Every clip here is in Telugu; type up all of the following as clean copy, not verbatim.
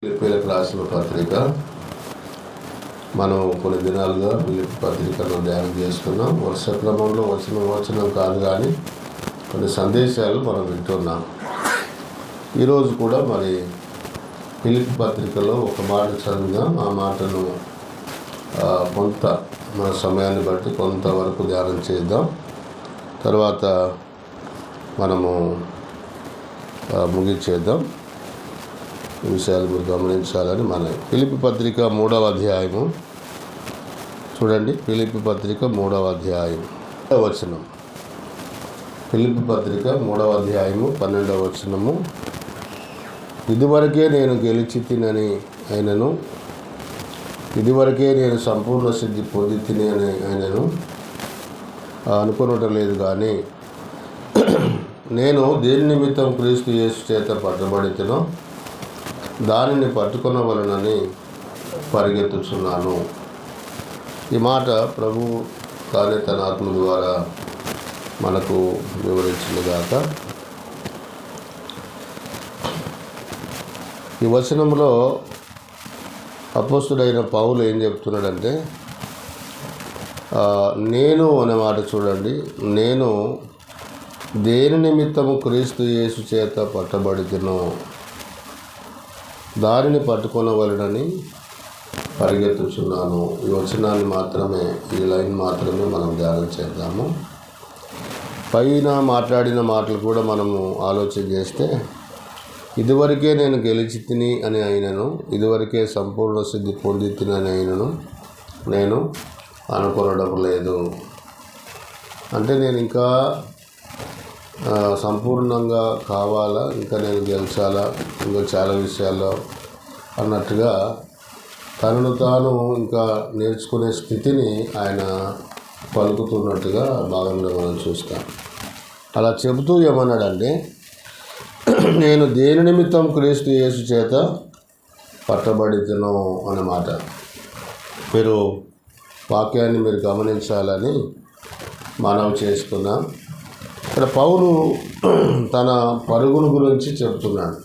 ఫిలిప్పీలకు రాసిన పత్రిక మనం కొన్ని దినాలుగా ఫిలిప్పీ పత్రికను ధ్యానం చేస్తున్నాం. వర్ష క్రమంలో వచనం కాదు, కానీ కొన్ని సందేశాలు మనం వింటున్నాం. ఈరోజు కూడా మరి ఫిలిప్పీ పత్రికలో ఒక మాట చదివినాం. ఆ మాటను కొంత మన సమయాన్ని బట్టి కొంతవరకు ధ్యానం చేద్దాం. తర్వాత మనము ముగించేద్దాం. ఈ విషయాలు మీరు గమనించాలని మన ఫిలిప్పీ పత్రిక 3వ అధ్యాయము చూడండి. ఫిలిప్పీ పత్రిక 3వ అధ్యాయం 12వ వచనం. ఫిలిప్పీ పత్రిక 3వ అధ్యాయము 12వ వచనము. ఇదివరకే నేను గెలిచి తినని అయినను, ఇదివరకే నేను సంపూర్ణ సిద్ధి పొంది తిని అని అయినను అనుకునటం లేదు, కానీ నేను దేని నిమిత్తం క్రీస్తు యేసు చేత పట్టబడితేనో దానిని పట్టుకొనవలనని పరిగెత్తుచున్నాను. ఈ మాట ప్రభు తానే తన ఆత్మ ద్వారా మనకు వివరించిందిగాక. ఈ వచనంలో అపోస్తుడైన పౌలు ఏం చెప్తున్నాడంటే, నేను అనే మాట చూడండి. నేను దేని నిమిత్తము క్రీస్తు యేసు చేత పట్టబడితేనో దారిని పట్టుకొనవలనని పరిగెత్తుచున్నాను. ఈ వచనాన్ని మాత్రమే, ఈ లైన్ మాత్రమే మనం ధ్యానం చేద్దాము. పైన మాట్లాడిన మాటలు కూడా మనము ఆలోచన చేస్తే, ఇదివరకే నేను గెలిచి తిని అని అయినను, ఇదివరకే సంపూర్ణ సిద్ధి పొంది తిని అని అయినను నేను అనుకొనడం లేదు. అంటే నేను ఇంకా సంపూర్ణంగా కావాలా, ఇంకా నేను గెలిచాలా, ఇంకా చాలా విషయాల్లో అన్నట్టుగా తనను తాను ఇంకా నేర్చుకునే స్థితిని ఆయన పలుకుతున్నట్టుగా భాగంలో మనం చూస్తాం. అలా చెబుతూ ఏమన్నాడంటే, నేను దేని నిమిత్తం క్రీస్తు యేసు చేత పట్టబడితేనో అన్నమాట. మీరు వాక్యాన్ని మీరు గమనించాలని మనవి చేసుకున్నాం. ఇక్కడ పౌలు తన పరుగుల గురించి చెప్తున్నాడు.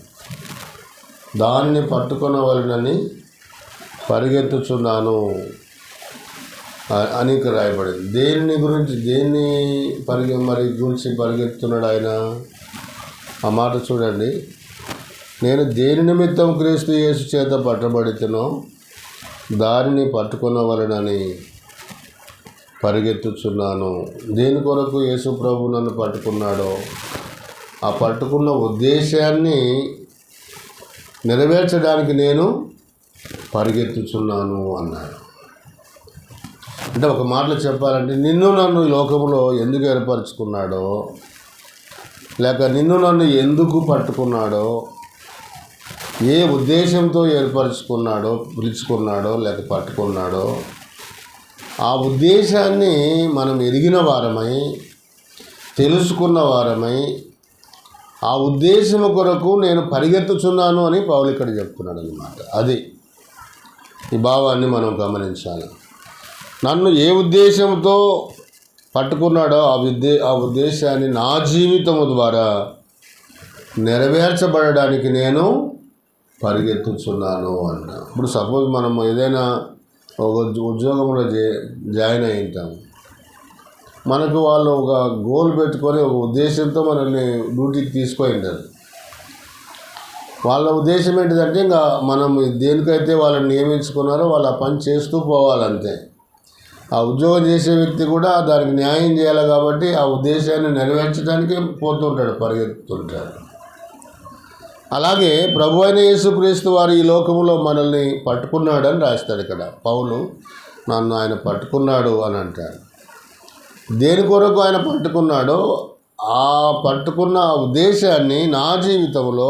దానిని పట్టుకొనవలనని పరిగెత్తుచున్నాను అని ఇక్కడ రాయబడింది. దేని గురించి పరిగెత్తున్నాడు ఆయన? ఆ మాట చూడండి. నేను దేని నిమిత్తం క్రీస్తు యేసు చేత పట్టబడితేనో దానిని పట్టుకొనవలనని పరిగెత్తుచున్నాను. దేని కొరకు యేసు ప్రభు నన్ను పట్టుకున్నాడో ఆ పట్టుకున్న ఉద్దేశాన్ని నెరవేర్చడానికి నేను పరిగెత్తుచున్నాను అన్నాడు. అంటే ఒక మాటలో చెప్పాలంటే, నిన్ను నన్ను ఈ లోకంలో ఎందుకు ఏర్పరచుకున్నాడో, లేక నిన్ను నన్ను ఎందుకు పట్టుకున్నాడో, ఏ ఉద్దేశంతో ఏర్పరచుకున్నాడో, పిలుచుకున్నాడో, లేక పట్టుకున్నాడో, ఆ ఉద్దేశాన్ని మనం ఎరిగిన వారమై, తెలుసుకున్న వారమై, ఆ ఉద్దేశము కొరకు నేను పరిగెత్తుచున్నాను అని పౌలు ఇక్కడ చెప్తున్నాడు అన్నమాట. అది ఈ భావాన్ని మనం గమనించాలి. నన్ను ఏ ఉద్దేశంతో పట్టుకున్నాడో ఆ ఉద్దేశాన్ని నా జీవితము ద్వారా నెరవేర్చబడడానికి నేను పరిగెత్తుచున్నాను అన్న. ఇప్పుడు సపోజ్ మనం ఏదైనా ఒక ఉద్యోగంలో జాయిన్ అయి ఉంటాము. మనకు వాళ్ళు ఒక గోల్ పెట్టుకొని ఒక ఉద్దేశంతో మనల్ని డ్యూటీకి తీసుకొని ఉంటారు. వాళ్ళ ఉద్దేశం ఏంటిదంటే, ఇంకా మనం దేనికైతే వాళ్ళని నియమించుకున్నారో వాళ్ళు ఆ పని చేస్తూ పోవాలంతే. ఆ ఉద్యోగం చేసే వ్యక్తి కూడా దానికి న్యాయం చేయాలి కాబట్టి ఆ ఉద్దేశాన్ని నెరవేర్చడానికి పోతుంటాడు, పరిగెత్తుతుంటాడు. అలాగే ప్రభు అయిన యేసుక్రీస్తు వారు ఈ లోకంలో మనల్ని పట్టుకున్నాడని రాస్తాడు ఇక్కడ పౌలు. నన్ను ఆయన పట్టుకున్నాడు అని అంటాడు. దేని కొరకు ఆయన పట్టుకున్నాడో ఆ పట్టుకున్న ఉద్దేశాన్ని నా జీవితంలో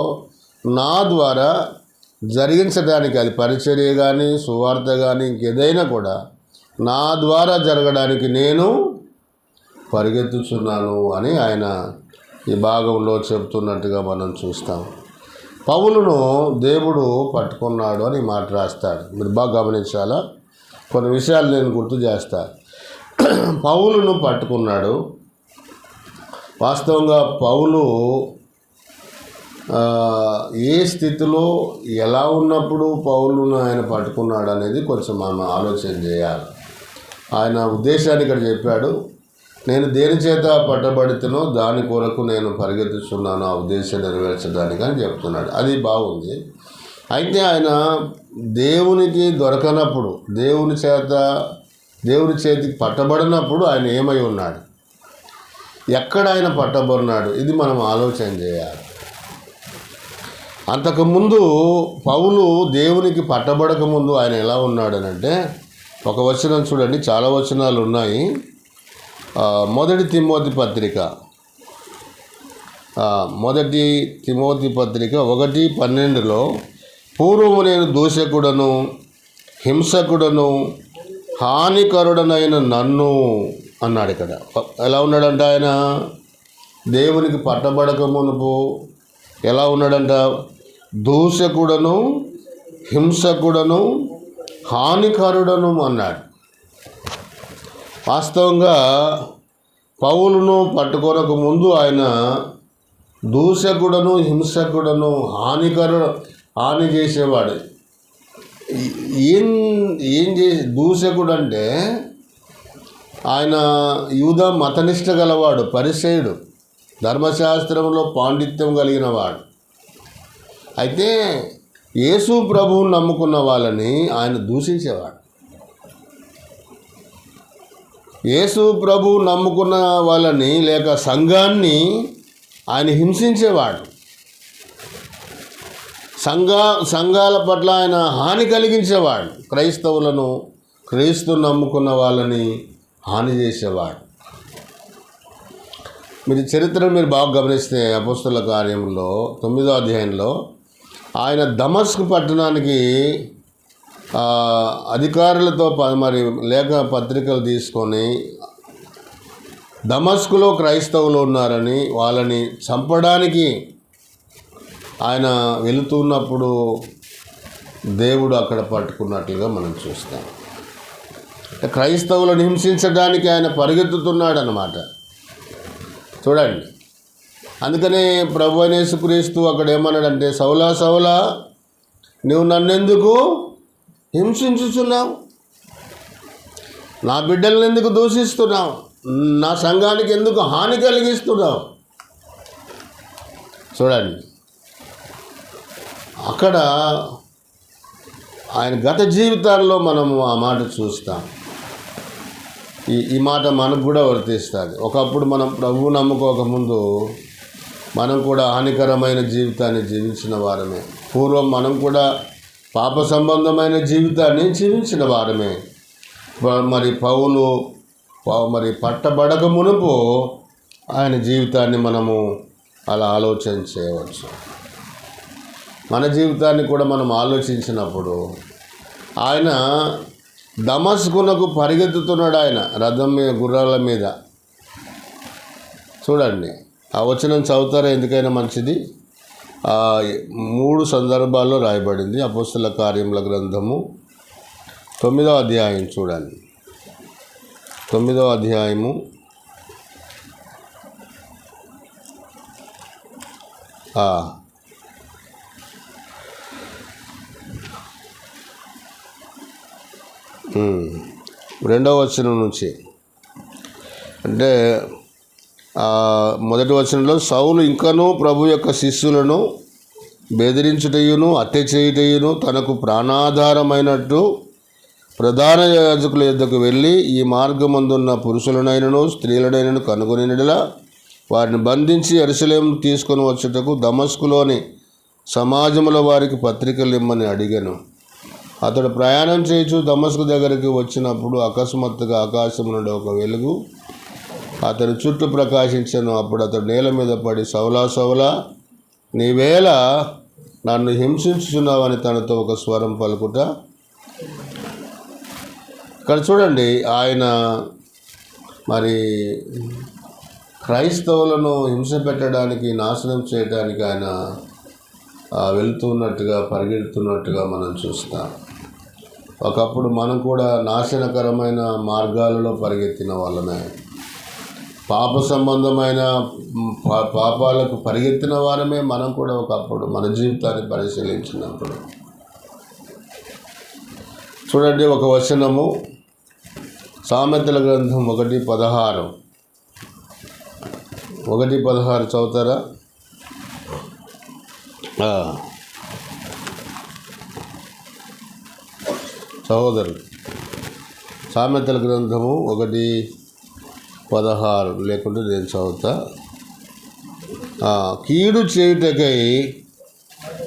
నా ద్వారా జరిగించడానికి, అది పరిచర్య కానీ, సువార్త కానీ, ఇంకేదైనా కూడా నా ద్వారా జరగడానికి నేను పరిగెత్తుచున్నాను అని ఆయన ఈ భాగంలో చెప్తున్నట్టుగా మనం చూస్తాం. పౌలును దేవుడు పట్టుకున్నాడు అని మాట రాస్తాడు. మీరు బాగా గమనించాలా. కొన్ని విషయాలు నేను గుర్తు చేస్తాను. పౌలును పట్టుకున్నాడు. వాస్తవంగా పౌలు ఏ స్థితిలో ఎలా ఉన్నప్పుడు పౌలును ఆయన పట్టుకున్నాడు అనేది కొంచెం మనం ఆలోచన చేయాలి. ఆయన ఉద్దేశాన్ని ఇక్కడ చెప్పాడు. నేను దేని చేత పట్టబడితేనో దాని కొరకు నేను పరిగెత్తుతున్నాను, ఆ ఉద్దేశం నెరవేర్చడానికి అని చెప్తున్నాడు. అది బాగుంది. అయితే ఆయన దేవునికి దొరకనప్పుడు, దేవుని చేతికి పట్టబడినప్పుడు ఆయన ఏమై ఉన్నాడు, ఎక్కడ ఆయన పట్టబడినాడు, ఇది మనం ఆలోచన చేయాలి. అంతకుముందు పౌలు దేవునికి పట్టబడక ముందు ఆయన ఎలా ఉన్నాడనంటే, ఒక వచనం చూడండి, చాలా వచనాలు ఉన్నాయి. మొదటి తిమోతి పత్రిక 1:12 పూర్వము నేను దూషకుడను, హింసకుడను, హానికరుడనైన నన్ను అన్నాడు. ఇక్కడ ఎలా ఉన్నాడంట ఆయన? దేవునికి పట్టబడక మునుపు ఎలా ఉన్నాడంట? దూషకుడను, హింసకుడను, హానికరుడను అన్నాడు. వాస్తవంగా పౌలును పట్టుకొనక ముందు ఆయన దూషకుడను, హింసకుడను, హాని చేసేవాడు. ఏం దూషకుడు అంటే ఆయన యూద మతనిష్ట గలవాడు, పరిసయుడు, ధర్మశాస్త్రంలో పాండిత్యం కలిగిన వాడు. అయితే యేసు ప్రభువుని నమ్ముకున్న వాళ్ళని ఆయన దూషించేవాడు. యేసు ప్రభువు నమ్ముకున్న వాళ్ళని లేక సంఘాన్ని ఆయన హింసించేవాడు. సంఘాల పట్ల ఆయన హాని కలిగించేవాడు. క్రైస్తవులను, క్రీస్తు నమ్ముకున్న వాళ్ళని హాని చేసేవాడు. మీరు బాగా గమనిస్తే అపోస్తలుల కార్యంలో 9వ అధ్యాయంలో ఆయన దమస్కు పట్టణానికి అధికారులతో మరి లేఖ పత్రికలు తీసుకొని దమస్కులో క్రైస్తవులు ఉన్నారని వాళ్ళని చంపడానికి ఆయన వెళుతున్నప్పుడు దేవుడు అక్కడ పట్టుకున్నట్లుగా మనం చూస్తాం. క్రైస్తవులను హింసించడానికి ఆయన పరిగెత్తుతున్నాడు అన్నమాట. చూడండి, అందుకనే ప్రభువైన యేసుక్రీస్తు అక్కడ ఏమన్నాడంటే, సౌలా సౌలా నువ్వు నన్నెందుకు హింసించుచున్నావు, నా బిడ్డలను ఎందుకు దూషిస్తున్నావు, నా సంఘానికి ఎందుకు హాని కలిగిస్తున్నావు. చూడండి, అక్కడ ఆయన గత జీవితాల్లో మనము ఆ మాట చూస్తాం. ఈ మాట మనకు కూడా వర్తిస్తుంది. ఒకప్పుడు మనం ప్రభువు నమ్ముకోకముందు మనం కూడా హానికరమైన జీవితాన్ని జీవించిన వారమే. పూర్వం మనం కూడా పాప సంబంధమైన జీవితాన్ని జీవించిన వారమే. మరి పౌలు పట్టబడక మునుపు ఆయన జీవితాన్ని మనము అలా ఆలోచన చేయవచ్చు. మన జీవితాన్ని కూడా మనం ఆలోచించినప్పుడు ఆయన దమస్కునకు పరిగెత్తుతున్నాడు. ఆయన రథం మీద, గుర్రాల మీద. చూడండి, ఆ వచనం చదువుతారా? ఎందుకైనా మంచిది. 3 సందర్భాల్లో రాయబడింది. అపోస్తలుల కార్యముల గ్రంథము 9వ అధ్యాయం చూడండి. 9వ అధ్యాయము 2వ వచనం నుంచి, అంటే మొదటి వచనంలో సౌలు ఇంకనూ ప్రభు యొక్క శిష్యులను బెదిరించుటయును, హత్య చేయుటయును తనకు ప్రాణాధారమైనట్టు ప్రధాన యాజకుల యొద్దకు వెళ్ళి ఈ మార్గమందున్న పురుషులనైనను స్త్రీలనైనను కనుగొనినలా వారిని బంధించి యెరూషలేము తీసుకొని వచ్చుటకు దమస్కులోని సమాజముల వారికి పత్రికలు ఇమ్మని అడిగాను. అతడు ప్రయాణం చేయుచు దమస్కు దగ్గరికి వచ్చినప్పుడు అకస్మాత్తుగా ఆకాశం నుండి ఒక వెలుగు అతని చుట్టూ ప్రకాశించాను. అప్పుడు అతడు నేల మీద పడి, సౌలా సౌలా నీవేళ నన్ను హింసించుచున్నావని తనతో ఒక స్వరం పలుకుట. ఇక్కడ చూడండి, ఆయన మరి క్రైస్తవులను హింస పెట్టడానికి, నాశనం చేయడానికి ఆయన వెళ్తున్నట్టుగా, పరిగెడుతున్నట్టుగా మనం చూస్తాం. ఒకప్పుడు మనం కూడా నాశనకరమైన మార్గాలలో పరిగెత్తిన వాళ్ళమే. పాప సంబంధమైన పాపాలకు పరిగెత్తిన వారమే మనం కూడా ఒకప్పుడు మన జీవితాన్ని పరిశీలించినప్పుడు. చూడండి ఒక వచనము, సామెతల గ్రంథం 1:16 చదువుతారా? సహోదరులు, సామెతల గ్రంథము 1:16 లేకుంటే నేను చదువుతా. కీడు చేయుటకై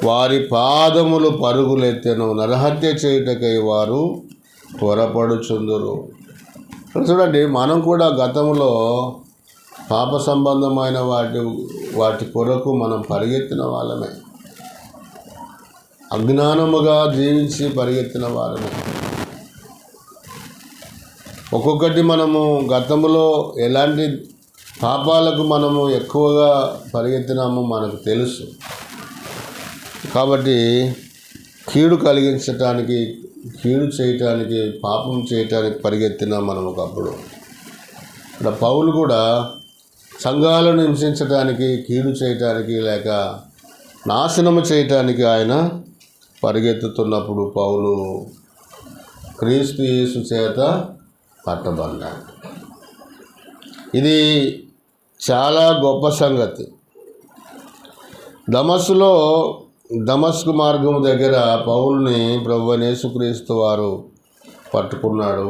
వారి పాదములు పరుగులెత్తెను, నరహత్య చేయుటకై వారు త్వరపడుచుందురు. చూడండి, మనం కూడా గతంలో పాప సంబంధమైన వాటి కొరకు మనం పరిగెత్తిన వాళ్ళమే, అజ్ఞానముగా జీవించి పరిగెత్తిన వాళ్ళమే. ఒక్కొక్కటి మనము గతంలో ఎలాంటి పాపాలకు మనము ఎక్కువగా పరిగెత్తినామో మనకు తెలుసు. కాబట్టి కీడు కలిగించటానికి, కీడు చేయటానికి, పాపం చేయటానికి పరిగెత్తినాం మనం ఒకప్పుడు. ఇక్కడ పౌలు కూడా సంఘాలను హింసించడానికి, కీడు చేయటానికి లేక నాశనము చేయటానికి ఆయన పరిగెత్తుతున్నప్పుడు పౌలు క్రీస్తు యేసు చేత పట్టబడ్డాడు. ఇది చాలా గొప్ప సంగతి. దమస్కు మార్గం దగ్గర పౌలుని ప్రభువైన యేసుక్రీస్తు వారు పట్టుకున్నాడు.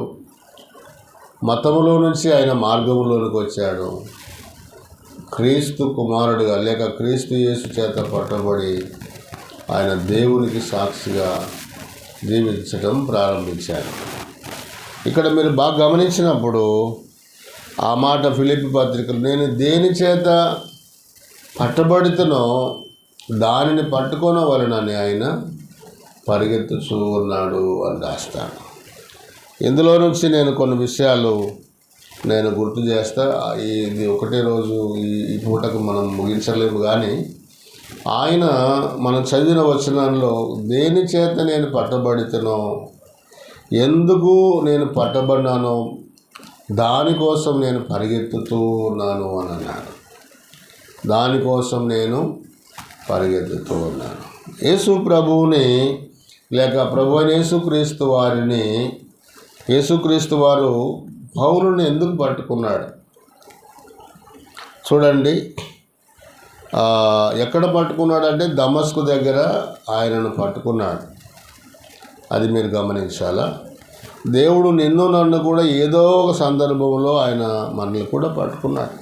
మతములో నుంచి ఆయన మార్గంలోనికి వచ్చాడు. క్రీస్తు కుమారుడిగా లేక క్రీస్తు యేసు చేత పట్టబడి ఆయన దేవునికి సాక్షిగా జీవించడం ప్రారంభించాడు. ఇక్కడ మీరు బాగా గమనించినప్పుడు ఆ మాట ఫిలిప్పీ పత్రికలు, నేను దేని చేత పట్టబడితేనో దానిని పట్టుకోనవలెనని ఆయన పరిగెత్తుచూ ఉన్నాడు అని రాస్తాడు. ఇందులో నుంచి నేను కొన్ని విషయాలు నేను గుర్తు చేస్తా. ఇది ఒకటే రోజు ఈ పూటకు మనం ముగించలేము, కానీ ఆయన మనం చదివిన వచనంలో దేని చేత నేను పట్టబడితేనో, ఎందుకు నేను పట్టబడినానో దానికోసం నేను పరిగెత్తుతూ ఉన్నాను అని అన్నాడు. దానికోసం నేను పరిగెత్తుతూ ఉన్నాను. యేసు ప్రభువుని లేక ప్రభువైన యేసుక్రీస్తు వారిని, యేసుక్రీస్తు వారు పౌలుని ఎందుకు పట్టుకున్నాడు? చూడండి, ఎక్కడ పట్టుకున్నాడంటే దమస్కు దగ్గర ఆయనను పట్టుకున్నాడు. అది మీరు గమనించాలా. దేవుడు నిన్ను నన్ను కూడా ఏదో ఒక సందర్భంలో ఆయన మనల్ని కూడా పట్టుకున్నాడు.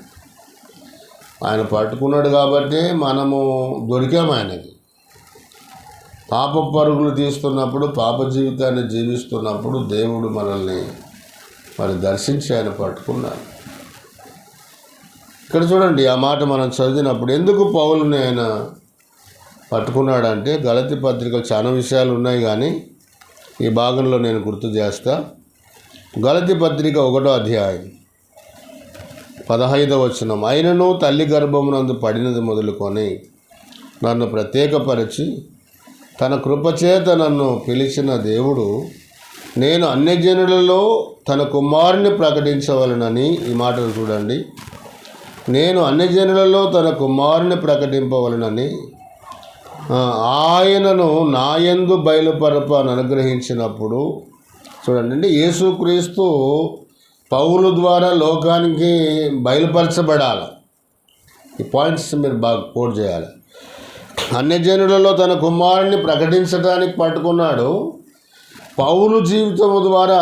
ఆయన పట్టుకున్నాడు కాబట్టి మనము దొరికాము ఆయనకి. పాప పరుగులు తీస్తున్నప్పుడు, పాప జీవితాన్ని జీవిస్తున్నప్పుడు దేవుడు మనల్ని దర్శించి ఆయన పట్టుకున్నాడు. ఇక్కడ చూడండి, ఆ మాట మనం చదివినప్పుడు ఎందుకు పౌలుని ఆయన పట్టుకున్నాడంటే, గలతీ పత్రికలో చాలా విషయాలు ఉన్నాయి, కానీ ఈ భాగంలో నేను గుర్తు చేస్తా. గలతీ పత్రిక 1వ అధ్యాయం 15వ వచనం, అయినను తల్లి గర్భమునందు పడినది మొదలుకొని నన్ను ప్రత్యేకపరిచి తన కృపచేత నన్ను పిలిచిన దేవుడు నేను అన్యజనులలో తన కుమారుని ప్రకటించవలనని, ఈ మాటలు చూడండి, నేను అన్యజనులలో తన కుమారుని ప్రకటింపవలనని ఆయనను నాయందు బయలుపరపని అనుగ్రహించినప్పుడు. చూడండి, అంటే యేసుక్రీస్తు పౌలు ద్వారా లోకానికి బయలుపరచబడాలి. ఈ పాయింట్స్ మీరు బాగా కోట్ చేయాలి. అన్యజనులలో తన కుమారుని ప్రకటించడానికి పట్టుకున్నాడు. పౌలు జీవితం ద్వారా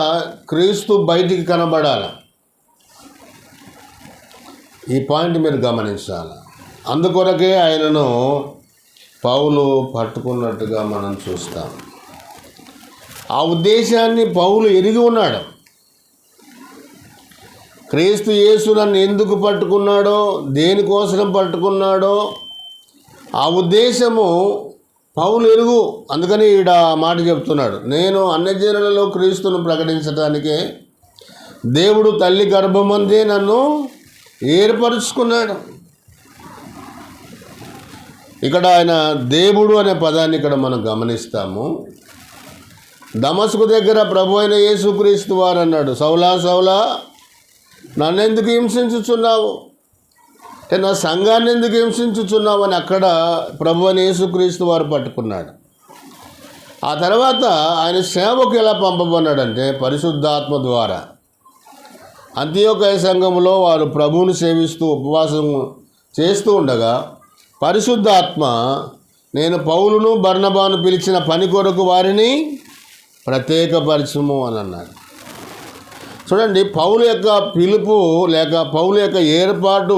క్రీస్తు బయటికి కనబడాలి. ఈ పాయింట్ మీరు గమనించాలి. అందుకొరకే ఆయనను పౌలు పట్టుకున్నట్టుగా మనం చూస్తాం. ఆ ఉద్దేశాన్ని పౌలు ఎరిగి ఉన్నాడు. క్రీస్తు యేసు నన్ను ఎందుకు పట్టుకున్నాడో, దేనికోసం పట్టుకున్నాడో ఆ ఉద్దేశము పౌలు ఎరుగు. అందుకని ఈడ మాట చెప్తున్నాడు, నేను అన్యజనులలో క్రీస్తును ప్రకటించడానికే దేవుడు తల్లి గర్భమందే నన్ను ఏర్పరుచుకున్నాడు. ఇక్కడ ఆయన దేవుడు అనే పదాన్ని ఇక్కడ మనం గమనిస్తాము. దమస్కు దగ్గర ప్రభు అయిన యేసుక్రీస్తు వారు అన్నాడు, సౌలా సౌలా నన్ను ఎందుకు హింసించుచున్నావు, అంటే నా సంఘాన్ని ఎందుకు హింసించుచున్నావు అని అక్కడ ప్రభువైన యేసుక్రీస్తు వారు పట్టుకున్నాడు. ఆ తర్వాత ఆయన సేవకు ఎలా పంపబడినాడంటే పరిశుద్ధాత్మ ద్వారా. అంతియోకయ సంఘములో వారు ప్రభువుని సేవిస్తూ ఉపవాసం చేస్తూ ఉండగా పరిశుద్ధాత్మ, నేను పౌలును బర్నబాను పిలిచిన పని కొరకు వారిని ప్రత్యేకపరచుము అని అన్నాడు. చూడండి, పౌలు యొక్క పిలుపు లేక పౌలు యొక్క ఏర్పాటు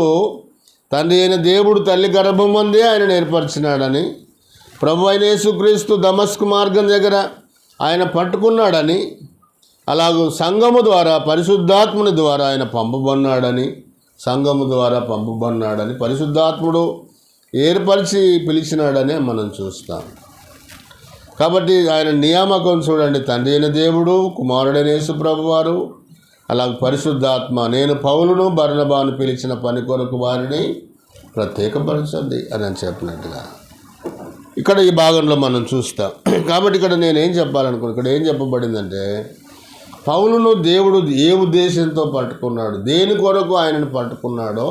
తండ్రి అయిన దేవుడు తల్లి గర్భం ముందే ఆయన ఏర్పరిచినాడని, ప్రభు అయిన యేసుక్రీస్తు దమస్కు మార్గం దగ్గర ఆయన పట్టుకున్నాడని, అలాగూ సంఘము ద్వారా పరిశుద్ధాత్ముని ద్వారా ఆయన పంపబడినాడని, సంఘము ద్వారా పంపబడినాడని, పరిశుద్ధాత్ముడు ఏర్పరిచి పిలిచినాడని మనం చూస్తాం. కాబట్టి ఆయన నియామకం చూడండి, తండ్రి అయిన దేవుడు, కుమారుడైన యేసు ప్రభువారు, అలాగే పరిశుద్ధాత్మ, నేను పౌలును బర్నబాను పిలిచిన పని కొరకు వారిని ప్రత్యేకపరచండి అని చెప్పినట్టుగా ఇక్కడ ఈ భాగంలో మనం చూస్తాం. కాబట్టి ఇక్కడ నేనేం చెప్పాలనుకున్నాను, ఇక్కడ ఏం చెప్పబడిందంటే పౌలును దేవుడు ఏ ఉద్దేశంతో పట్టుకున్నాడు, దేని కొరకు ఆయనను పట్టుకున్నాడో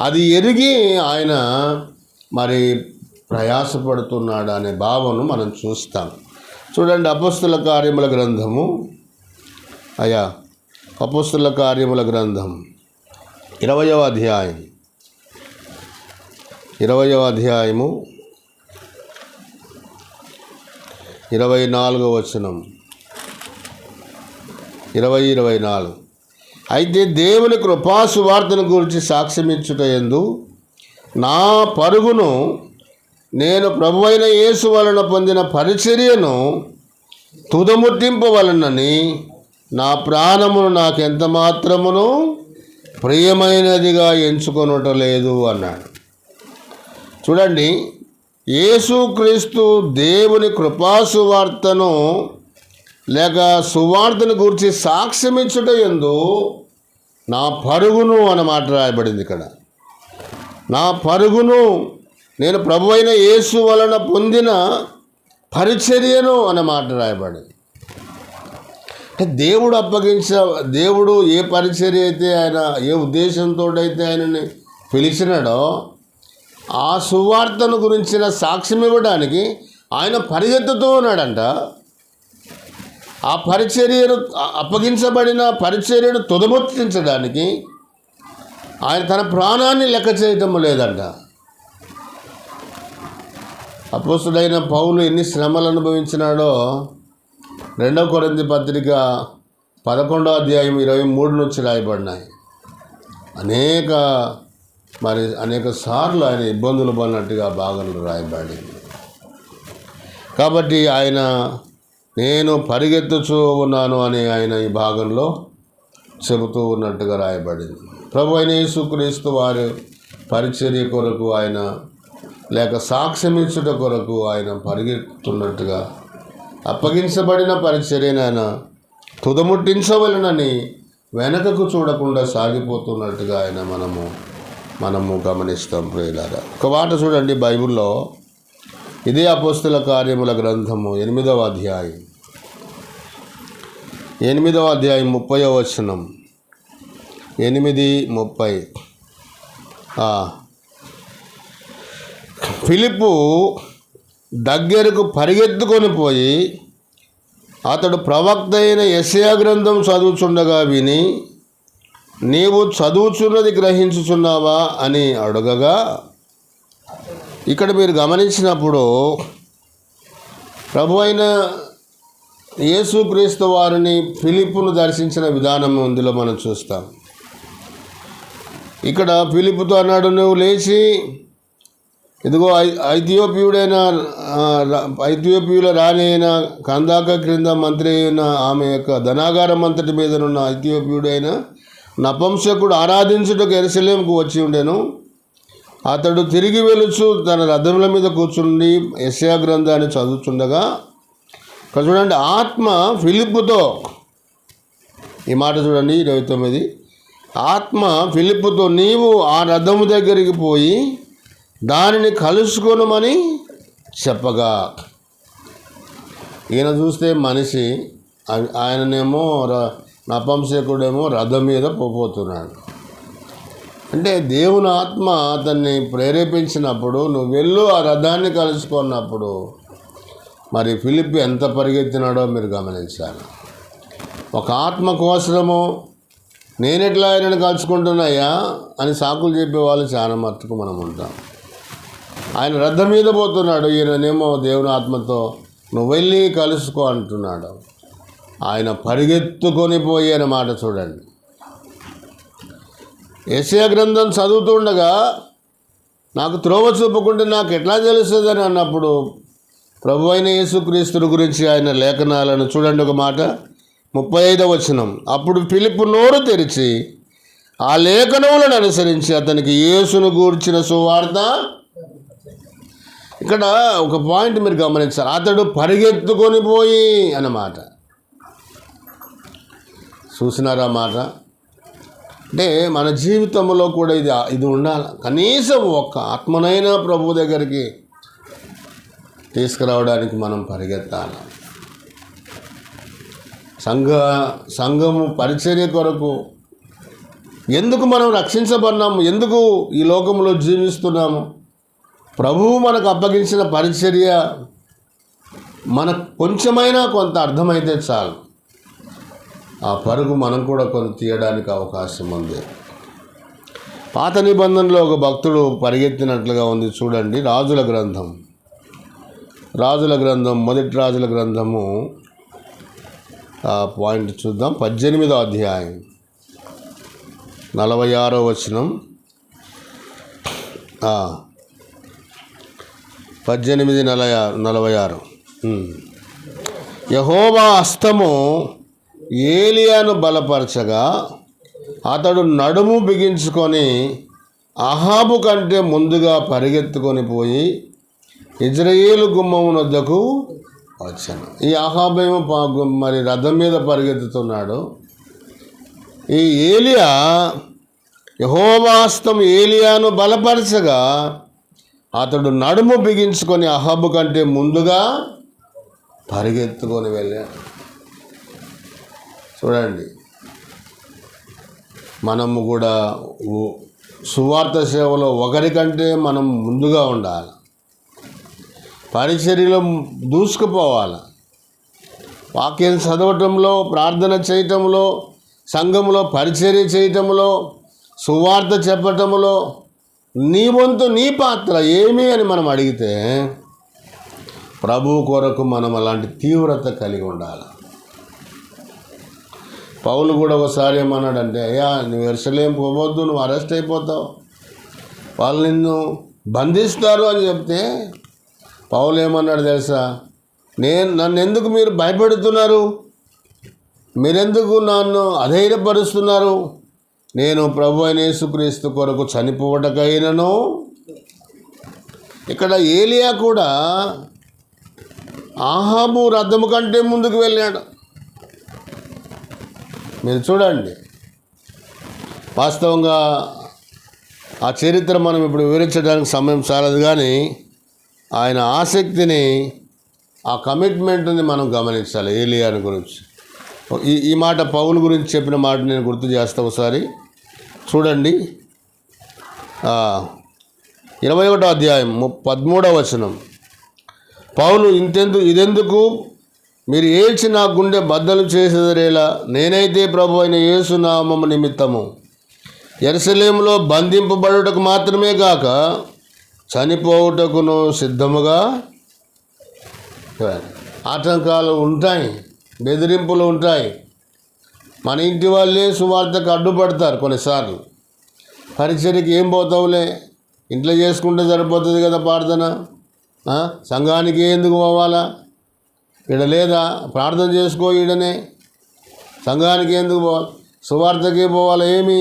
అది ఎరిగి ఆయన మరి ప్రయాసపడుతున్నాడు అనే భావన మనం చూస్తాం. చూడండి, అపొస్తల కార్యముల గ్రంథము అపొస్తల కార్యముల గ్రంథం 20వ అధ్యాయము 24వ వచనం 24. అయితే దేవుని కృపా సువార్తను గురించి సాక్ష్యమిచ్చుట యందు నా పరుగును నేను ప్రభువైన యేసు వలన పొందిన పరిచర్యను తుదముట్టింపవలనని నా ప్రాణమును నాకెంత మాత్రమును ప్రియమైనదిగా ఎంచుకొనటలేదు అన్నాడు. చూడండి, యేసుక్రీస్తు దేవుని కృపా సువార్తను లేక సువార్తను గురించి సాక్ష్యమిచ్చుట యందు నా పరుగును అన్నమాట రాయబడింది ఇక్కడ. నా పరుగును నేను ప్రభువైన యేసు వలన పొందిన పరిచర్యను అన్నమాట రాయబడింది. అంటే దేవుడు ఏ పరిచర్య అయితే ఆయన ఏ ఉద్దేశంతో అయితే ఆయనని పిలిచినాడో ఆ సువార్తను గురించిన సాక్ష్యం ఇవ్వడానికి ఆయన పరిగెత్తుతూ ఉన్నాడంట. ఆ పరిచర్యను అప్పగించబడిన పరిచర్యను తుదముట్టించడానికి ఆయన తన ప్రాణాన్ని లెక్క చేయటం లేదంట. అపోస్తుడైన పౌలు ఎన్ని శ్రమలు అనుభవించినాడో 2వ కొరింథీ పత్రిక 11వ అధ్యాయం 23 నుంచి రాయబడినాయి. అనేక సార్లు ఆయన ఇబ్బందులు పడినట్టుగా భాగంలో రాయబడింది. కాబట్టి ఆయన నేను పరిగెత్తుచూ ఉన్నాను అని ఆయన ఈ భాగంలో చెబుతూ ఉన్నట్టుగా రాయబడింది. ప్రభు అయిన యేసుక్రీస్తు వారి పరిచర్య కొరకు ఆయన లేక సాక్ష్యమిచ్చుట కొరకు ఆయన పరిగెత్తున్నట్టుగా అప్పగించబడిన పరిచర్యను ఆయన తుదముట్టించవలనని వెనకకు చూడకుండా సాగిపోతున్నట్టుగా ఆయన మనము గమనిస్తాం. ప్రియులారా, ఒక మాట చూడండి, బైబిల్లో ఇదే అపోస్తల కార్యముల గ్రంథము 8వ అధ్యాయం 30వ వచనం 8:30. ఫిలిప్పు దగ్గరకు పరిగెత్తుకొని పోయి అతడు ప్రవక్త అయిన యెషయా గ్రంథం చదువుచుండగా విని, నీవు చదువుచున్నది గ్రహించుచున్నావా అని అడగగా, ఇక్కడ మీరు గమనించినప్పుడు ప్రభు అయిన యేసుక్రీస్తు వారిని ఫిలిప్పును దర్శించిన విధానం ఇందులో మనం చూస్తాం. ఇక్కడ ఫిలిప్పుతో అన్నాడు, నువ్వు లేచి ఇదిగో ఐథియోపియుల రాణి అయిన కందాక క్రింద మంత్రి అయిన ఆమె యొక్క ధనాగారం అంతటి మీదనున్న ఐథియోపియుడైన నపుంసకుడు ఆరాధించుటకు యెరూషలేముకు వచ్చి ఉండెను. అతడు తిరిగి వెలుచు తన రథముల మీద కూర్చుండి యెషయా గ్రంథాన్ని చదువుచుండగా, ఇక్కడ చూడండి, ఆత్మ ఫిలిప్పుతో, ఈ మాట చూడండి 29, ఆత్మ ఫిలిప్పుతో నీవు ఆ రథము దగ్గరికి పోయి దానిని కలుసుకొనమని చెప్పగా, ఈయన చూస్తే మనిషి, ఆయననేమో నపుంసకుడేమో రథం మీద పోతున్నాడు. అంటే దేవుని ఆత్మ అతన్ని ప్రేరేపించినప్పుడు నువ్వు వెళ్ళు ఆ రథాన్ని కలుసుకున్నప్పుడు మరి ఫిలిప్ ఎంత పరిగెత్తినాడో మీరు గమనించాలి. ఒక ఆత్మ కోసము నేనెట్లా ఆయనను కలుసుకుంటున్నాయా అని సాకులు చెప్పే వాళ్ళు చాలా మట్టుకు మనం ఉంటాం. ఆయన రథం మీద పోతున్నాడు, ఈయననేమో దేవుని ఆత్మతో నువ్వు వెళ్ళి కలుసుకో అంటున్నాడు. ఆయన పరిగెత్తుకొని పోయే మాట చూడండి. యెషయా గ్రంథం చదువుతుండగా నాకు త్రోవ చూపుకుంటే నాకు ఎట్లా తెలుస్తుందని అన్నప్పుడు ప్రభు అయిన యేసుక్రీస్తు గురించి ఆయన లేఖనాలను చూడండి. ఒక మాట 35వ వచనం, అప్పుడు ఫిలిప్పు నోరు తెరిచి ఆ లేఖనములను అనుసరించి అతనికి యేసును గూర్చిన సువార్త. ఇక్కడ ఒక పాయింట్ మీరు గమనించాలి, అతడు పరిగెత్తుకొని పోయి అన్నమాట. చూసినారా మాట? అంటే మన జీవితంలో కూడా ఇది ఉండాలి. కనీసం ఒక్క ఆత్మనైనా ప్రభు దగ్గరికి తీసుకురావడానికి మనం పరిగెత్తాలి. సంఘము పరిచర్య కొరకు ఎందుకు మనం రక్షించబడినాము, ఎందుకు ఈ లోకంలో జీవిస్తున్నాము? ప్రభువు మనకు అప్పగించిన పరిచర్య మనకు కొంచెమైనా కొంత అర్థమైతే చాలు, ఆ పరుగు మనం కూడా కొంత తీయడానికి అవకాశం ఉంది. పాత నిబంధనలో ఒక భక్తుడు పరిగెత్తినట్లుగా ఉంది చూడండి. రాజుల గ్రంథం మొదటి రాజుల గ్రంథము పాయింట్ చూద్దాం. 18వ అధ్యాయం 46వ వచనం. 18:46 యెహోవా హస్తము ఏలియాను బలపరచగా అతడు నడుము బిగించుకొని అహాబు కంటే ముందుగా పరిగెత్తుకొని పోయి ఇజ్రాయేలు గుమ్మము వద్దకు వచ్చాను. ఈ అహాబేమో మరి రథం మీద పరిగెత్తుతున్నాడు. ఈ ఏలియా యెహోవా హస్తం ఏలియాను బలపరచగా అతడు నడుము బిగించుకొని అహాబు కంటే ముందుగా పరిగెత్తుకొని వెళ్ళాడు. చూడండి, మనము కూడా సువార్త సేవలో ఒకరికంటే మనం ముందుగా ఉండాలి. పరిచర్యలో దూసుకుపోవాలి. వాక్యం చదవటంలో, ప్రార్థన చేయటంలో, సంఘంలో పరిచర్య చేయటంలో, సువార్త చెప్పటంలో నీ వంతు, నీ పాత్ర ఏమి అని మనం అడిగితే ప్రభువు కొరకు మనం అలాంటి తీవ్రత కలిగి ఉండాలి. పౌలు కూడా ఒకసారి ఏమన్నాడంటే, అయ్యా నువ్వు యెరూషలేము పోవద్దు, నువ్వు అరెస్ట్ అయిపోతావు, వాళ్ళు నిన్ను బంధిస్తారు అని చెప్తే పౌలు ఏమన్నాడు తెలుసా? నన్ను ఎందుకు మీరు భయపెడుతున్నారు, మీరెందుకు నన్ను అధైర్యపరుస్తున్నారు? నేను ప్రభు అయిన యేసుక్రీస్తు కొరకు చనిపోవటకైనను. ఇక్కడ ఏలియా కూడా అహాబు రథము కంటే ముందుకు వెళ్ళాడు. మీరు చూడండి, వాస్తవంగా ఆ చరిత్ర మనం ఇప్పుడు వివరించడానికి సమయం చాలదు, కానీ ఆయన ఆసక్తిని, ఆ కమిట్మెంట్ని మనం గమనించాలి. ఏలియాని గురించి ఈ మాట పౌలు గురించి చెప్పిన మాట నేను గుర్తు చేస్తా ఒకసారి చూడండి. 21వ అధ్యాయం 13వ వచనం, పౌలు ఇదెందుకు మీరు ఏడ్చి నా గుండె బద్దలు చేసేదరేలా, నేనైతే ప్రభు అయిన యేసు నామము నిమిత్తము యెరూషలేములో బంధింపబడుటకు మాత్రమే కాక చనిపోవుటకును సిద్ధముగా. ఆటంకాలు ఉంటాయి, బెదిరింపులు ఉంటాయి. మన ఇంటి వాళ్ళే సువార్తకు అడ్డుపడతారు కొన్నిసార్లు. పరిచర్యకి ఏం పోతావులే, ఇంట్లో చేసుకుంటే సరిపోతుంది కదా ప్రార్థన, సంఘానికి ఎందుకు పోవాలా, ఈడ లేదా ప్రార్థన చేసుకో, ఈడనే సంఘానికి ఎందుకు పోవాలి, సువార్తకే పోవాలి, ఏమి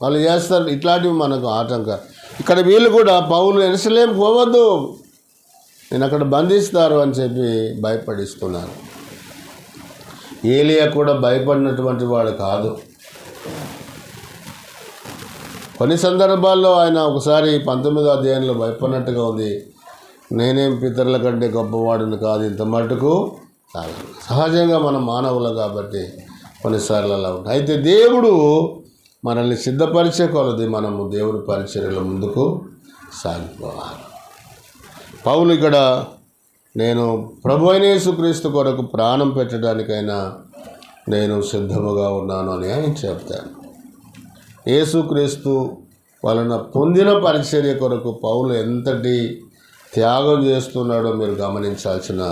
వాళ్ళు చేస్తారు. ఇట్లాంటివి మనకు ఆటంకాలు. ఇక్కడ వీళ్ళు కూడా పౌలు యెరూషలేము పోవద్దు, నేను అక్కడ బంధిస్తారు అని చెప్పి భయపడిస్తున్నారు. ఏలియా కూడా భయపడినటువంటి వాడు కాదు. కొన్ని సందర్భాల్లో ఆయన ఒకసారి 19వ అధ్యాయంలో భయపడినట్టుగా ఉంది. నేనేం పితరుల కంటే గొప్పవాడిని కాదు, ఇంత మటుకు కాదు. సహజంగా మనం మానవులు కాబట్టి కొన్నిసార్లు అలా ఉంటుంది. అయితే దేవుడు మనల్ని సిద్ధపరిచే కొలది మనము దేవుని పరిచర్యల ముందుకు సాగిపోవాలి. పౌలు ఇక్కడ నేను ప్రభు అయిన యేసుక్రీస్తు కొరకు ప్రాణం పెట్టడానికైనా నేను సిద్ధముగా ఉన్నాను అని ఆయన చెప్తాను. యేసుక్రీస్తు వలన పొందిన పరిచర్య కొరకు పౌలు ఎంతటి త్యాగం చేస్తున్నాడో మీరు గమనించాల్సిన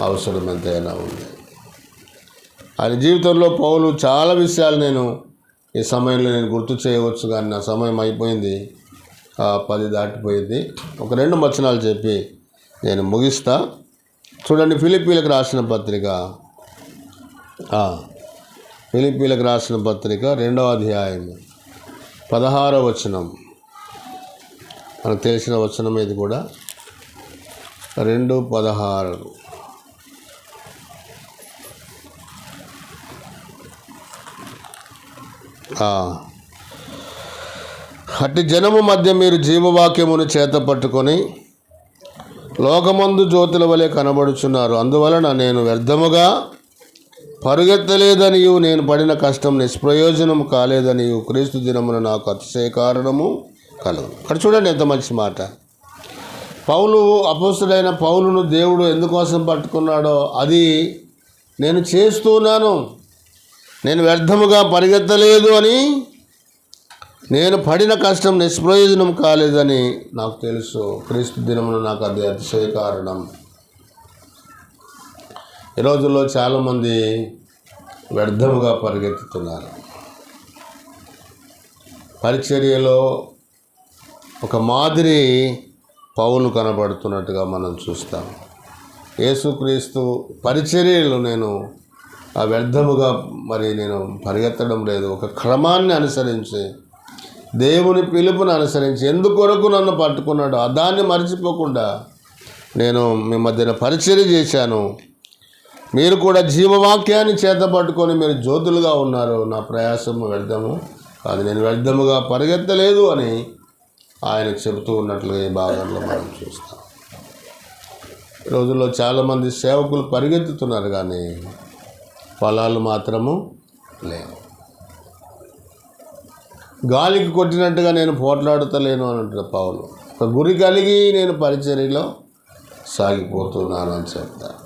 అవసరం ఎంతైనా ఉంది. ఆయన జీవితంలో పౌలు చాలా విషయాలు నేను ఈ సమయంలో నేను గుర్తు చేయవచ్చు, కానీ నా సమయం అయిపోయింది, 10 దాటిపోయింది. ఒక 2 వచనాలు చెప్పి నేను ముగిస్తా. చూడండి, ఫిలిప్పీలకు రాసిన పత్రిక 2వ అధ్యాయం 16వ వచనం. మనకు తెలిసిన వచనం ఇది కూడా, 2:16. అట్టి జనము మధ్య మీరు జీవవాక్యమును చేత పట్టుకొని లోకమందు జ్యోతుల వలె కనబడుచున్నారు. అందువలన నేను వ్యర్థముగా పరుగెత్తలేదనియు, నేను పడిన కష్టం నిష్ప్రయోజనము కాలేదనియు క్రీస్తు దినమున నాకు అతిశయ కారణము కలుగు. అక్కడ చూడండి ఎంత మంచి మాట. పౌలు, అపోస్తుడైన పౌలును దేవుడు ఎందుకోసం పట్టుకున్నాడో అది నేను చేస్తున్నాను. నేను వ్యర్థముగా పరిగెత్తలేదు అని, నేను పడిన కష్టం నిష్ప్రయోజనం కాలేదని నాకు తెలుసు. క్రీస్తు దినమున నాకు అది అతిశయ కారణం. ఈ రోజుల్లో చాలామంది వ్యర్థముగా పరిగెత్తుతున్నారు. పరిచర్యలో ఒక మాదిరి పౌలు కనబడుతున్నట్టుగా మనం చూస్తాం. యేసుక్రీస్తు పరిచర్యలో నేను వ్యర్థముగా నేను పరిగెత్తడం లేదు. ఒక క్రమాన్ని అనుసరించి, దేవుని పిలుపుని అనుసరించి, ఎందుకొరకు నన్ను పట్టుకున్నాడో దాన్ని మర్చిపోకుండా నేను మీ మధ్యన పరిచర్య చేశాను. మీరు కూడా జీవవాక్యాన్ని చేత పట్టుకొని మీరు జ్యోతులుగా ఉన్నారు. నా ప్రయాసము వ్యర్థము కాదు, నేను వ్యర్థముగా పరిగెత్తలేదు అని ఆయన చెబుతూ ఉన్నట్లుగా ఈ భాగంలో మనం చూస్తాం. ఈ రోజుల్లో చాలామంది సేవకులు పరిగెత్తుతున్నారు, కానీ ఫలాలు మాత్రము లేవు. గాలికి కొట్టినట్టుగా నేను పోట్లాడుతలేను అని అంటాడు పౌలు. ఒక గురి కలిగి నేను పరిచర్యలో సాగిపోతున్నాను అని చెప్తాను.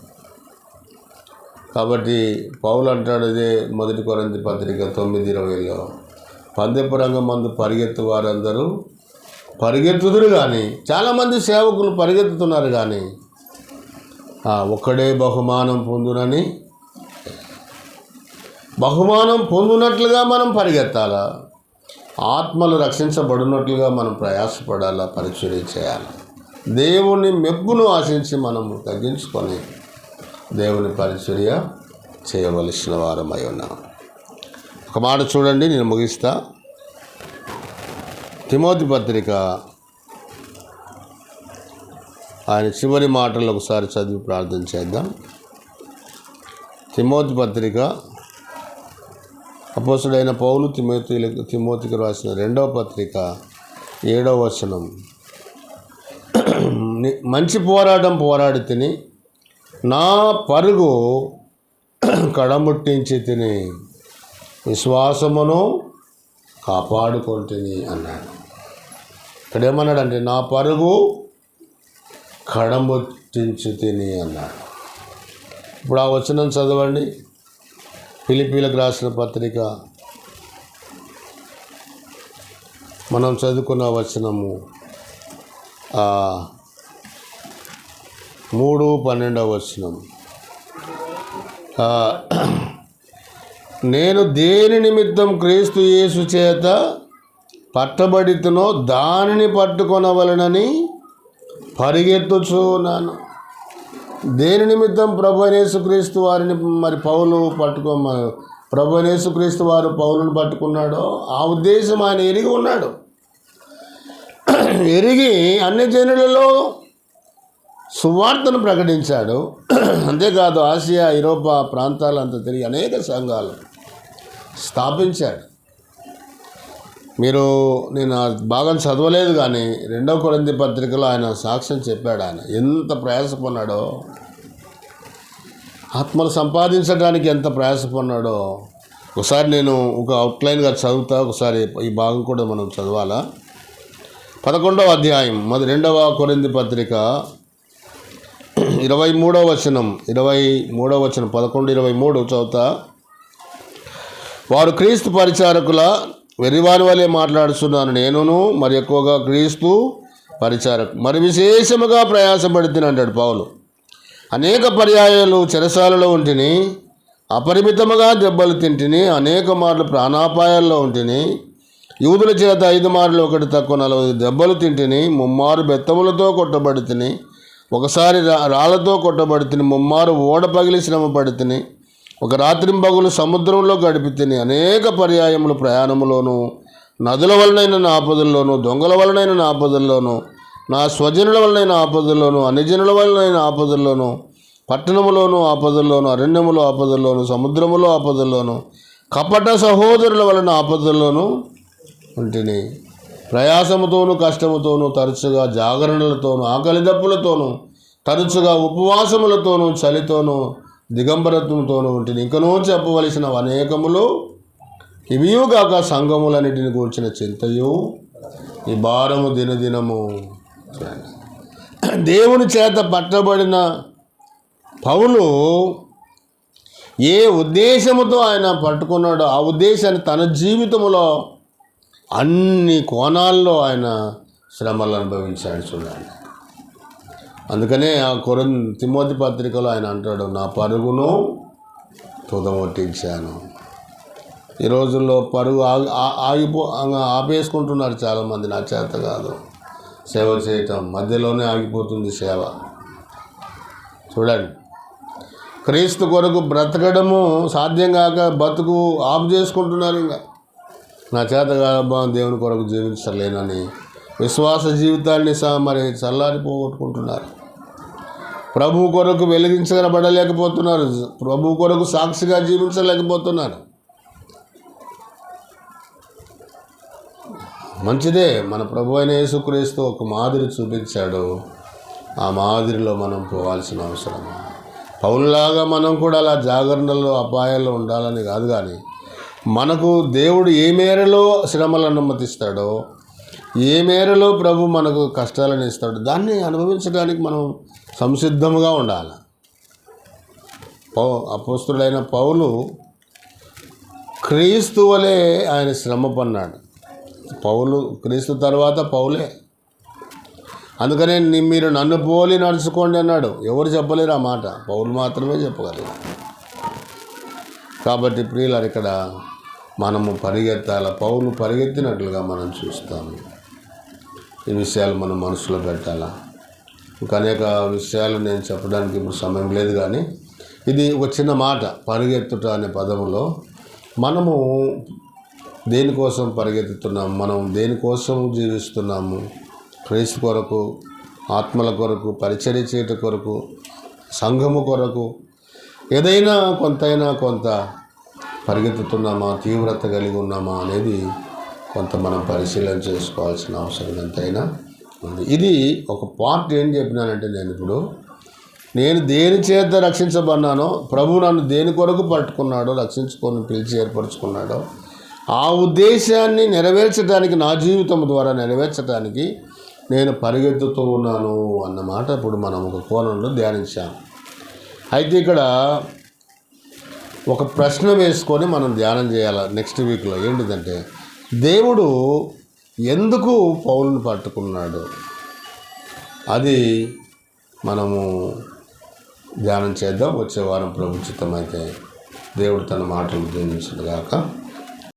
కాబట్టి పౌలు అంటాడు, ఇదే 1 కొరింథీ పత్రిక 9:20లో, పందెపు రంగమందు పరిగెత్తు వారందరూ పరిగెత్తుదురు కానీ, చాలామంది సేవకులు పరిగెత్తుతున్నారు కానీ ఒక్కడే బహుమానం పొందునని, బహుమానం పొందునట్లుగా మనం పరిగెత్తాలా, ఆత్మలు రక్షించబడినట్లుగా మనం ప్రయాసపడాలా, పరిచర్య చేయాలి. దేవుని మెప్పును ఆశించి మనము తగ్గించుకొని దేవుని పరిచర్య చేయవలసిన వారమై ఉన్నాం. ఒక మాట చూడండి, నేను ముగిస్తా. తిమోతి పత్రిక ఆయన చివరి మాటలు ఒకసారి చదివి ప్రార్థన చేద్దాం. తిమోతి పత్రిక అపోస్తుడైన పౌలు తిమోతికి రాసిన 2వ పత్రిక 7వ వచనం. మంచి పోరాటం పోరాడి తిని, నా పరుగు కడముట్టించి తిని, విశ్వాసమును కాపాడుకొంటిని అన్నాడు. ఇక్కడ ఏమన్నాడంటే నా పరుగు కడముట్టించి తిని అన్నాడు. ఇప్పుడు ఆ వచనం చదవండి. ఫిలిప్పీలకు రాసిన పత్రిక మనం చదువుకున్న వచనము 3:12 వచనం. నేను దేని నిమిత్తం క్రీస్తు యేసు చేత పట్టబడితునో దానిని పట్టుకొనవలెనని పరిగెత్తుచున్నాను. దేని నిమిత్తం ప్రభువైన యేసుక్రీస్తు వారిని పౌలు ప్రభువైన యేసుక్రీస్తు వారు పౌలుని పట్టుకున్నాడో ఆ ఉద్దేశం ఆయన ఎరిగి ఉన్నాడు. ఎరిగి అన్ని జనులలో సువార్తను ప్రకటించాడు. అంతేకాదు ఆసియా, ఐరోపా ప్రాంతాలంతా తిరిగి అనేక సంఘాలు స్థాపించాడు. నేను ఆ భాగం చదవలేదు, కానీ 2వ కొరింథీ పత్రికలో ఆయన సాక్ష్యం చెప్పాడు. ఆయన ఎంత ప్రయాసపడ్డాడో, ఆత్మలు సంపాదించడానికి ఎంత ప్రయాసపడ్డాడో, ఒకసారి నేను ఒక అవుట్లైన్గా చదువుతా, ఒకసారి ఈ భాగం కూడా మనం చదవాలా. 11వ అధ్యాయం 2వ కొరింథీ పత్రిక 23వ వచనం 11-23 చదువుతా. వారు క్రీస్తు పరిచారకుల వెర్రివారి వలె మాట్లాడుతున్నాను నేనును, మరి ఎక్కువగా క్రీస్తు పరిచారకు మరి విశేషముగా ప్రయాసపడుతున్నా అంటాడు పౌలు. అనేక పర్యాయాలు చెరసాలలో ఉంటిని, అపరిమితముగా దెబ్బలు తింటిని, అనేక మార్లు ప్రాణాపాయాల్లో ఉంటిని, యూదుల చేత 5 మార్లు 1 తక్కువ 40 దెబ్బలు తింటిని, 3 మారు బెత్తములతో కొట్టబడి తిని, ఒకసారి రాళ్లతో కొట్టబడి తిని, 3 మారు ఓడ పగిలి శ్రమ పడి తిని, ఒక రాత్రింబగులు సముద్రంలో గడిపి తిని, అనేక పర్యాయములు ప్రయాణములోను, నదుల వలనైన ఆపదల్లోనూ, దొంగల వలనైన ఆపదల్లోనూ, నా స్వజనుల వలనైన ఆపదల్లోనూ, అన్యజనుల వలనైన ఆపదల్లోనూ, పట్టణములోను ఆపదల్లోను, అరణ్యములో ఆపదల్లోను, సముద్రములో ఆపదల్లోను, కపట సహోదరుల వలన ఆపదల్లోనూ ఉంటిని. ప్రయాసముతోనూ కష్టముతోనూ, తరచుగా జాగరణలతోనూ, ఆకలి దప్పులతోనూ, తరచుగా ఉపవాసములతోనూ, చలితోనూ, దిగంబరత్వంతోనూ ఉంటిని. ఇంకనూ చెప్పవలసిన అనేకములు ఇవియుగాక సంఘములన్నిటిని కూర్చిన చింతయు ఈ భారము దినదినము. దేవుని చేత పట్టబడిన పౌలు ఏ ఉద్దేశముతో ఆయన పట్టుకున్నాడో ఆ ఉద్దేశాన్ని తన జీవితంలో అన్ని కోణాల్లో ఆయన శ్రమలు అనుభవించాడు. చూడండి, అందుకనే ఆ తిమోతి పత్రికలో ఆయన అంటాడు, నా పరుగును తుదముట్టించాను. ఈ రోజుల్లో పరుగు ఆపేసుకుంటున్నారు చాలామంది. నా చేత కాదు సేవ చేయటం, మధ్యలోనే ఆగిపోతుంది సేవ. చూడండి, క్రీస్తు కొరకు బ్రతకడము సాధ్యం కాక బతుకు ఆఫ్ చేసుకుంటున్నారు. ఇంకా నా చేత కాదబ్బా దేవుని కొరకు జీవించలేనని విశ్వాస జీవితాన్ని మరి చల్లారిపోగొట్టుకుంటున్నారు. ప్రభు కొరకు వెలిగించబడలేకపోతున్నారు, ప్రభు కొరకు సాక్షిగా జీవించలేకపోతున్నారు. మంచిదే, మన ప్రభు అయిన యేసుక్రీస్తు ఒక మాదిరి చూపించాడు. ఆ మాదిరిలో మనం పోవాల్సిన అవసరం. పౌలులాగా మనం కూడా అలా జాగరణలో అపాయాల్లో ఉండాలని కాదు, కానీ మనకు దేవుడు ఏ మేరలో శ్రమలను అనుమతిస్తాడో, ఏ మేరలో ప్రభు మనకు కష్టాలను ఇస్తాడో దాన్ని అనుభవించడానికి మనం సంసిద్ధముగా ఉండాలి. అపోస్తుడైన పౌలు క్రీస్తు వలె ఆయన శ్రమ పన్నాడు. పౌలు క్రీస్తు తర్వాత పౌలే. అందుకనే మీరు నన్ను పోలి నడుచుకోండి అన్నాడు. ఎవరు చెప్పలేరు ఆ మాట, పౌలు మాత్రమే చెప్పగలరు. కాబట్టి ప్రియులారు, ఇక్కడ మనము పరిగెత్తాల, పౌలు పరిగెత్తినట్లుగా మనం చూస్తాము. ఈ విషయాలు మనం మనసులో పెట్టాలా. ఇంకా అనేక విషయాలు నేను చెప్పడానికి ఇప్పుడు సమయం లేదు, కానీ ఇది ఒక చిన్న మాట. పరిగెత్తుట అనే పదములో మనము దేనికోసం పరిగెత్తుతున్నాము, మనం దేనికోసం జీవిస్తున్నాము? క్రీస్తు కొరకు, ఆత్మల కొరకు, పరిచర్య చేయట కొరకు, సంఘము కొరకు ఏదైనా కొంత పరిగెత్తుతున్నామా, తీవ్రత కలిగి ఉన్నామా అనేది కొంత మనం పరిశీలన చేసుకోవాల్సిన అవసరం ఎంతైనా ఉంది. ఇది ఒక పార్ట్. ఏం చెప్పినానంటే, నేను దేని చేత రక్షించబడినానో, ప్రభు నన్ను దేని కొరకు పట్టుకున్నాడో, రక్షించుకొని పిలిచి ఏర్పరచుకున్నాడో ఆ ఉద్దేశాన్ని నెరవేర్చడానికి, నా జీవితం ద్వారా నెరవేర్చడానికి నేను పరిగెత్తుతూ ఉన్నాను అన్నమాట ఇప్పుడు మనం ఒక కోణంలో ధ్యానించాం. అయితే ఇక్కడ ఒక ప్రశ్న వేసుకొని మనం ధ్యానం చేయాలి నెక్స్ట్ వీక్లో. ఏంటిదంటే, దేవుడు ఎందుకు పౌలుని పట్టుకున్నాడు? అది మనము ధ్యానం చేద్దాం. వచ్చే వారం ప్రభుత్వం అయితే దేవుడు తన మాటలు దీవించుగాక.